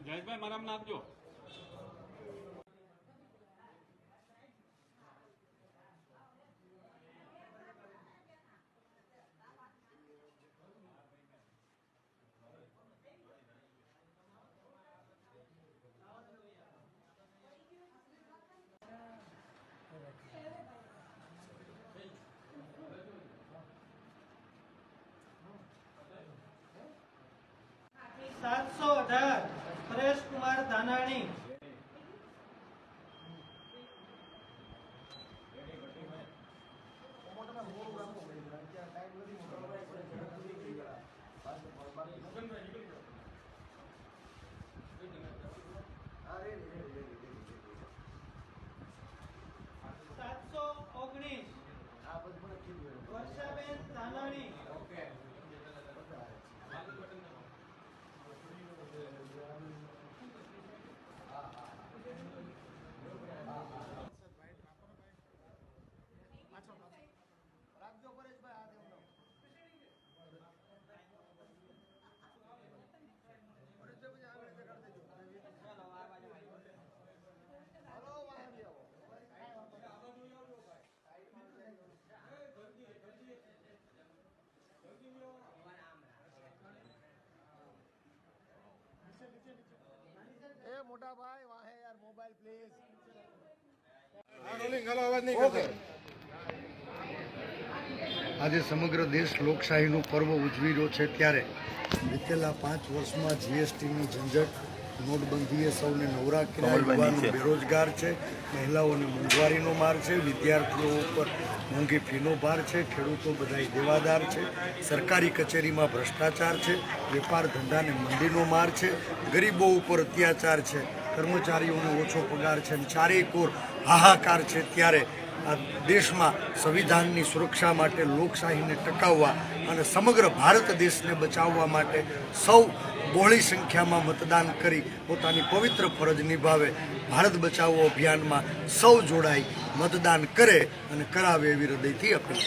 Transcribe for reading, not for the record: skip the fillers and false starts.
જયેશભાઈ મારામાં નાખજો. પરેશ કુમાર ધાનાણી. વર્ષાબેન ધાનાણી. मोटा भाई वहाँ है यार मोबाइल प्लीज. આજે સમગ્ર દેશ લોકશાહીનું પર્વ ઉજવી રહ્યો છે ત્યારે વિતેલા 5 વર્ષમાં જીએસટીની ઝંઝટ, નોટબંધીએ સૌને નવરા કર્યા, યુવાનો બેરોજગાર છે, મહિલાઓને મોંઘવારીનો માર છે, વિદ્યાર્થીઓ ઉપર મોંઘી ફીનો ભાર છે, ખેડૂતો બધાય દેવાદાર છે, સરકારી કચેરીમાં ભ્રષ્ટાચાર છે, વેપાર ધંધાને મંદીનો માર છે, ગરીબો ઉપર અત્યાચાર છે, કર્મચારીઓને ઓછો પગાર છે અને ચારેય કોર હાહાકાર છે. ત્યારે આ દેશમાં સંવિધાનની સુરક્ષા માટે, લોકશાહીને ટકાવવા અને સમગ્ર ભારત દેશને બચાવવા માટે સૌ બહોળી સંખ્યામાં મતદાન કરી પોતાની પવિત્ર ફરજ નિભાવે. ભારત બચાવો અભિયાનમાં સૌ જોડાઈ મતદાન કરે અને કરાવે એવી હૃદયથી અપીલ.